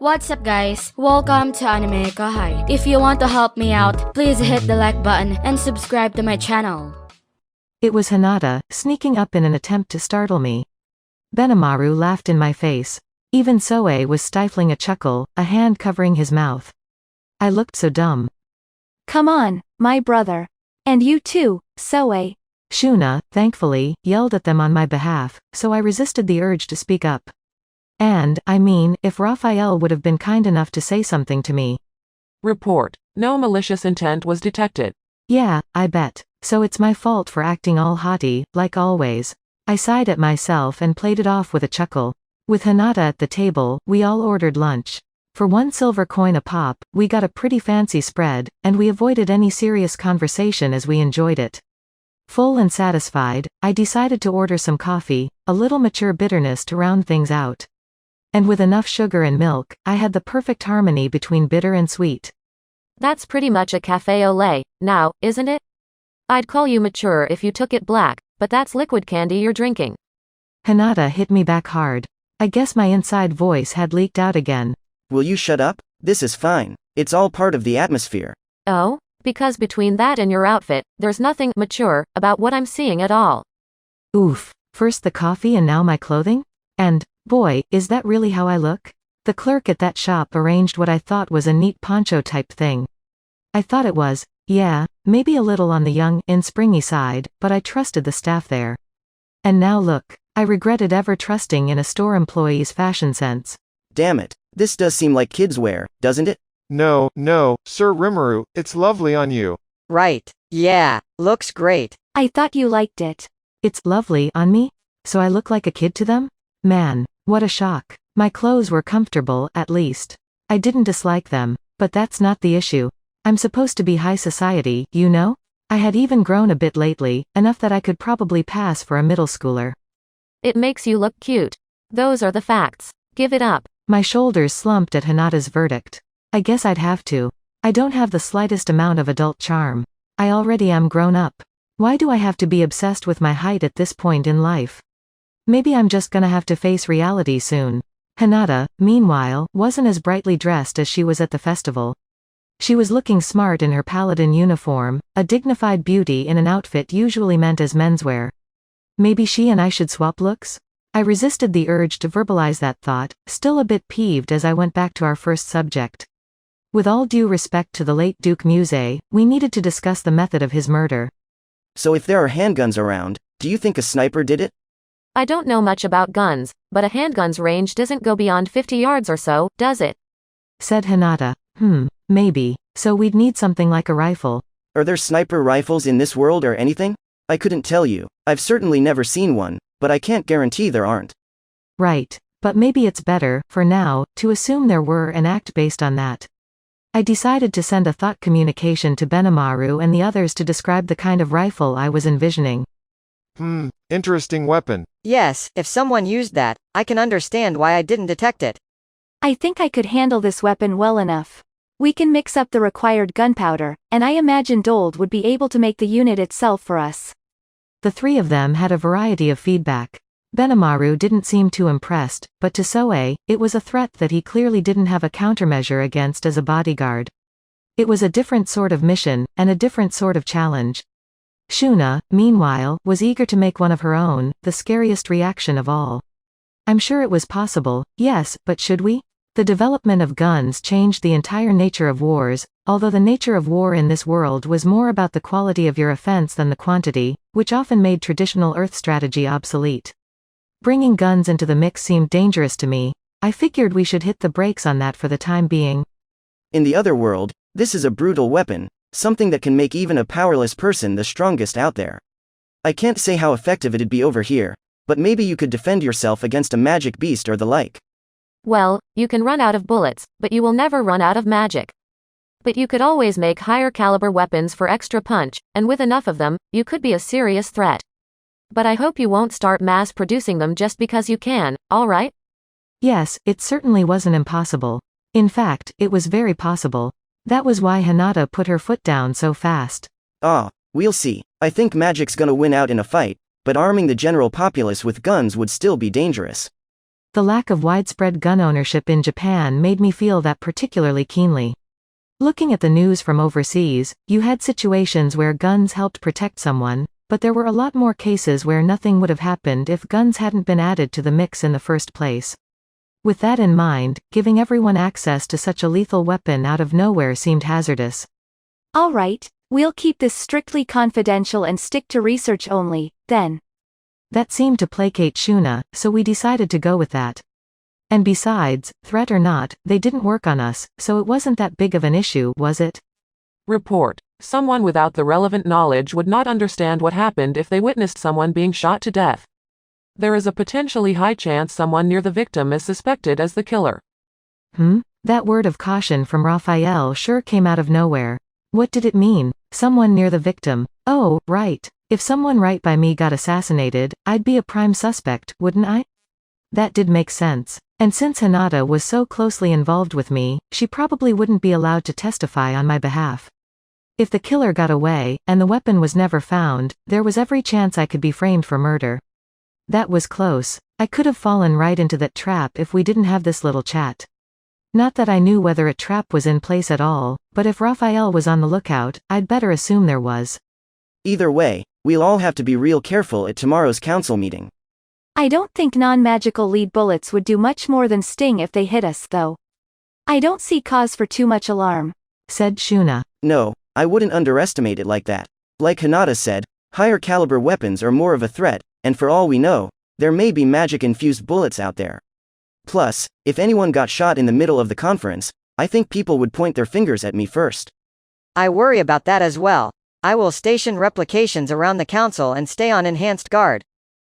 What's up guys, welcome to AnimeKouhai. If you want to help me out, please hit the like button and subscribe to my channel. It was Hinata, sneaking up in an attempt to startle me. Benimaru laughed in my face. Even Soe was stifling a chuckle, a hand covering his mouth. I looked so dumb. Come on, my brother. And you too, Soe. Shuna, thankfully, yelled at them on my behalf, so I resisted the urge to speak up. And, I mean, if Raphael would have been kind enough to say something to me. Report. No malicious intent was detected. Yeah, I bet. So it's my fault for acting all haughty, like always. I sighed at myself and played it off with a chuckle. With Hinata at the table, we all ordered lunch. For 1 silver coin a pop, we got a pretty fancy spread, and we avoided any serious conversation as we enjoyed it. Full and satisfied, I decided to order some coffee, a little mature bitterness to round things out. And with enough sugar and milk, I had the perfect harmony between bitter and sweet. That's pretty much a café au lait, now, isn't it? I'd call you mature if you took it black, but that's liquid candy you're drinking. Hinata hit me back hard. I guess my inside voice had leaked out again. Will you shut up? This is fine. It's all part of the atmosphere. Oh? Because between that and your outfit, there's nothing mature about what I'm seeing at all. Oof. First the coffee and now my clothing? And, boy, is that really how I look? The clerk at that shop arranged what I thought was a neat poncho type thing. I thought it was, yeah, maybe a little on the young and springy side, but I trusted the staff there. And now look, I regretted ever trusting in a store employee's fashion sense. Damn it. This does seem like kids' wear, doesn't it? No, Sir Rimuru, it's lovely on you. Right, yeah, looks great. I thought you liked it. It's lovely on me? So I look like a kid to them? Man, what a shock. My clothes were comfortable, at least. I didn't dislike them, but that's not the issue. I'm supposed to be high society, you know? I had even grown a bit lately, enough that I could probably pass for a middle schooler. It makes you look cute. Those are the facts. Give it up. My shoulders slumped at Hinata's verdict. I guess I'd have to. I don't have the slightest amount of adult charm. I already am grown up. Why do I have to be obsessed with my height at this point in life? Maybe I'm just gonna have to face reality soon. Hinata, meanwhile, wasn't as brightly dressed as she was at the festival. She was looking smart in her paladin uniform, a dignified beauty in an outfit usually meant as menswear. Maybe she and I should swap looks? I resisted the urge to verbalize that thought, still a bit peeved as I went back to our first subject. With all due respect to the late Duke Muse, we needed to discuss the method of his murder. So if there are handguns around, do you think a sniper did it? I don't know much about guns, but a handgun's range doesn't go beyond 50 yards or so, does it? Said Hinata. Maybe. So we'd need something like a rifle. Are there sniper rifles in this world or anything? I couldn't tell you. I've certainly never seen one, but I can't guarantee there aren't. Right. But maybe it's better, for now, to assume there were and act based on that. I decided to send a thought communication to Benimaru and the others to describe the kind of rifle I was envisioning. Interesting weapon. Yes, if someone used that, I can understand why I didn't detect it. I think I could handle this weapon well enough. We can mix up the required gunpowder, and I imagine Dold would be able to make the unit itself for us. The three of them had a variety of feedback. Benimaru didn't seem too impressed, but to Soe, it was a threat that he clearly didn't have a countermeasure against as a bodyguard. It was a different sort of mission, and a different sort of challenge. Shuna, meanwhile, was eager to make one of her own, the scariest reaction of all. I'm sure it was possible, yes, but should we? The development of guns changed the entire nature of wars, although the nature of war in this world was more about the quality of your offense than the quantity, which often made traditional Earth strategy obsolete. Bringing guns into the mix seemed dangerous to me. I figured we should hit the brakes on that for the time being. In the other world, this is a brutal weapon, something that can make even a powerless person the strongest out there. I can't say how effective it'd be over here, but maybe you could defend yourself against a magic beast or the like. Well, you can run out of bullets, but you will never run out of magic. But you could always make higher caliber weapons for extra punch, and with enough of them, you could be a serious threat. But I hope you won't start mass producing them just because you can, alright? Yes, it certainly wasn't impossible. In fact, it was very possible. That was why Hinata put her foot down so fast. We'll see. I think magic's gonna win out in a fight, but arming the general populace with guns would still be dangerous. The lack of widespread gun ownership in Japan made me feel that particularly keenly. Looking at the news from overseas, you had situations where guns helped protect someone, but there were a lot more cases where nothing would have happened if guns hadn't been added to the mix in the first place. With that in mind, giving everyone access to such a lethal weapon out of nowhere seemed hazardous. All right, we'll keep this strictly confidential and stick to research only, then. That seemed to placate Shuna, so we decided to go with that. And besides, threat or not, they didn't work on us, so it wasn't that big of an issue, was it? Report. Someone without the relevant knowledge would not understand what happened if they witnessed someone being shot to death. There is a potentially high chance someone near the victim is suspected as the killer. That word of caution from Raphael sure came out of nowhere. What did it mean? Someone near the victim. Oh, right. If someone right by me got assassinated, I'd be a prime suspect, wouldn't I? That did make sense. And since Hinata was so closely involved with me, she probably wouldn't be allowed to testify on my behalf. If the killer got away, and the weapon was never found, there was every chance I could be framed for murder. That was close. I could have fallen right into that trap if we didn't have this little chat. Not that I knew whether a trap was in place at all, but if Raphael was on the lookout, I'd better assume there was. Either way, we'll all have to be real careful at tomorrow's council meeting. I don't think non-magical lead bullets would do much more than sting if they hit us, though. I don't see cause for too much alarm, said Shuna. No, I wouldn't underestimate it like that. Like Hinata said, higher caliber weapons are more of a threat, and for all we know, there may be magic-infused bullets out there. Plus, if anyone got shot in the middle of the conference, I think people would point their fingers at me first. I worry about that as well. I will station replications around the council and stay on enhanced guard,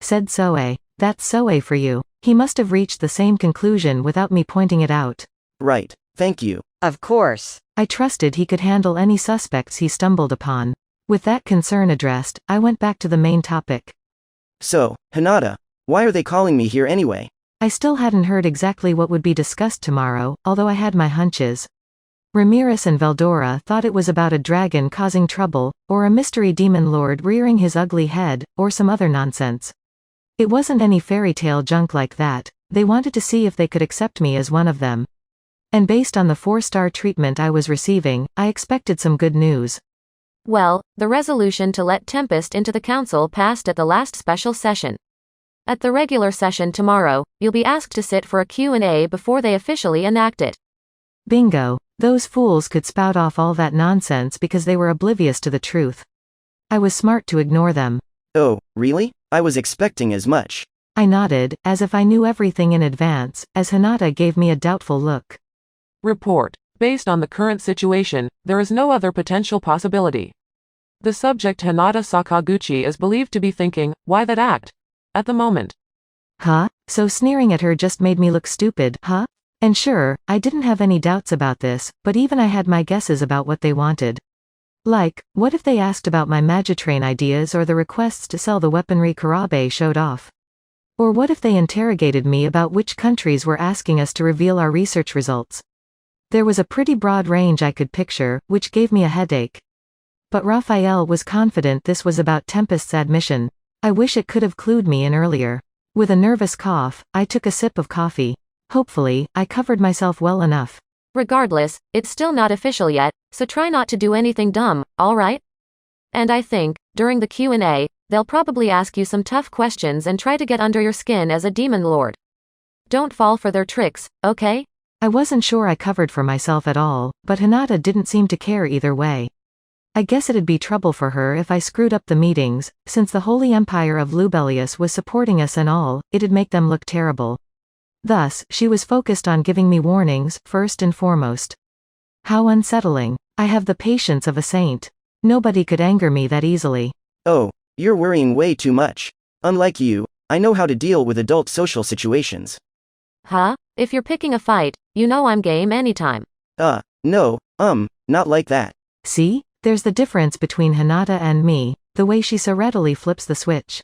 said Soe. That's Soe for you. He must have reached the same conclusion without me pointing it out. Right, thank you. Of course. I trusted he could handle any suspects he stumbled upon. With that concern addressed, I went back to the main topic. So, Hinata, why are they calling me here anyway? I still hadn't heard exactly what would be discussed tomorrow, although I had my hunches. Ramirez and Veldora thought it was about a dragon causing trouble, or a mystery demon lord rearing his ugly head, or some other nonsense. It wasn't any fairy tale junk like that. They wanted to see if they could accept me as one of them. And based on the 4-star treatment I was receiving, I expected some good news. Well, the resolution to let Tempest into the council passed at the last special session. At the regular session tomorrow, you'll be asked to sit for a Q&A before they officially enact it. Bingo. Those fools could spout off all that nonsense because they were oblivious to the truth. I was smart to ignore them. Oh, really? I was expecting as much. I nodded, as if I knew everything in advance, as Hinata gave me a doubtful look. Report. Based on the current situation, there is no other potential possibility. The subject Hinata Sakaguchi is believed to be thinking, why that act? At the moment. Huh? So sneering at her just made me look stupid, huh? And sure, I didn't have any doubts about this, but even I had my guesses about what they wanted. Like, what if they asked about my Magitrain ideas or the requests to sell the weaponry Kurabe showed off? Or what if they interrogated me about which countries were asking us to reveal our research results? There was a pretty broad range I could picture, which gave me a headache. But Raphael was confident this was about Tempest's admission. I wish it could have clued me in earlier. With a nervous cough, I took a sip of coffee. Hopefully, I covered myself well enough. Regardless, it's still not official yet, so try not to do anything dumb, alright? And I think, during the Q&A, they'll probably ask you some tough questions and try to get under your skin as a demon lord. Don't fall for their tricks, okay? I wasn't sure I covered for myself at all, but Hinata didn't seem to care either way. I guess it'd be trouble for her if I screwed up the meetings, since the Holy Empire of Lubelius was supporting us and all, it'd make them look terrible. Thus, she was focused on giving me warnings, first and foremost. How unsettling. I have the patience of a saint. Nobody could anger me that easily. Oh, you're worrying way too much. Unlike you, I know how to deal with adult social situations. Huh? If you're picking a fight, you know I'm game anytime. No, not like that. See? There's the difference between Hinata and me, the way she so readily flips the switch.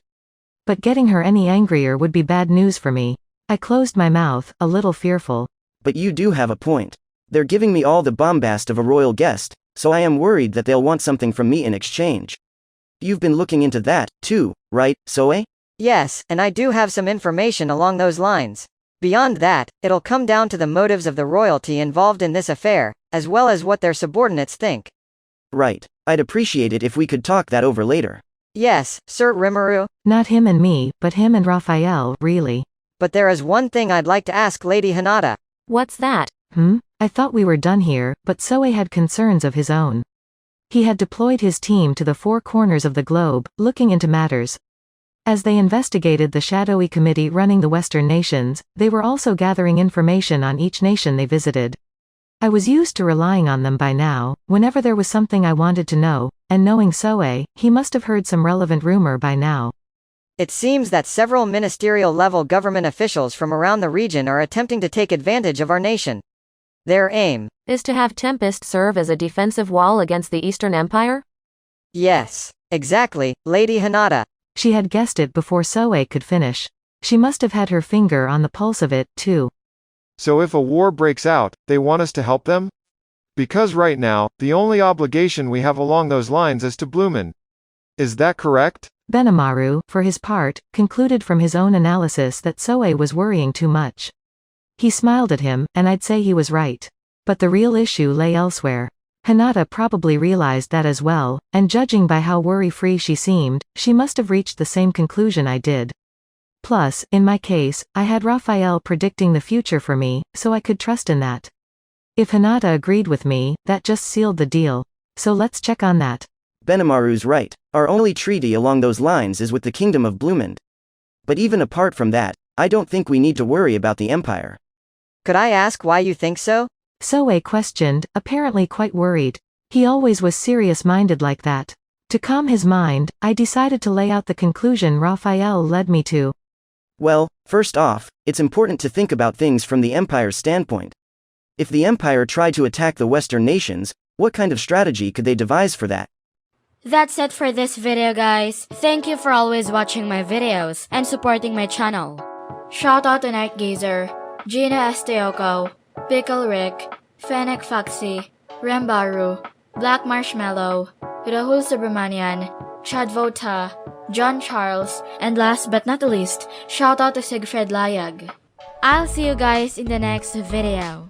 But getting her any angrier would be bad news for me. I closed my mouth, a little fearful. But you do have a point. They're giving me all the bombast of a royal guest, so I am worried that they'll want something from me in exchange. You've been looking into that, too, right, Soe? Yes, and I do have some information along those lines. Beyond that, it'll come down to the motives of the royalty involved in this affair, as well as what their subordinates think. Right. I'd appreciate it if we could talk that over later. Yes, Sir Rimuru. Not him and me, but him and Raphael, really. But there is one thing I'd like to ask Lady Hinata. What's that? I thought we were done here, but Soe had concerns of his own. He had deployed his team to the 4 corners of the globe, looking into matters. As they investigated the shadowy committee running the Western nations, they were also gathering information on each nation they visited. I was used to relying on them by now, whenever there was something I wanted to know, and knowing Soe, he must have heard some relevant rumor by now. It seems that several ministerial-level government officials from around the region are attempting to take advantage of our nation. Their aim Is to have Tempest serve as a defensive wall against the Eastern Empire? Yes, exactly, Lady Hinata. She had guessed it before Soe could finish. She must have had her finger on the pulse of it, too. So if a war breaks out, they want us to help them? Because right now, the only obligation we have along those lines is to Bloomin. Is that correct? Benimaru, for his part, concluded from his own analysis that Soe was worrying too much. He smiled at him, and I'd say he was right. But the real issue lay elsewhere. Hinata probably realized that as well, and judging by how worry-free she seemed, she must have reached the same conclusion I did. Plus, in my case, I had Raphael predicting the future for me, so I could trust in that. If Hinata agreed with me, that just sealed the deal. So let's check on that. Benimaru's right. Our only treaty along those lines is with the Kingdom of Bloomend. But even apart from that, I don't think we need to worry about the Empire. Could I ask why you think so? Soe questioned, apparently quite worried. He always was serious-minded like that. To calm his mind, I decided to lay out the conclusion Raphael led me to. Well, first off, it's important to think about things from the Empire's standpoint. If the Empire tried to attack the Western nations, what kind of strategy could they devise for that? That's it for this video, guys. Thank you for always watching my videos and supporting my channel. Shoutout to Night Gazer, Gina Esteoko, Pickle Rick, Fennec Foxy, Rembaru, Black Marshmallow, Rahul Subramanian, Chadvota, John Charles, and last but not least, shoutout to Sigfred Layag. I'll see you guys in the next video.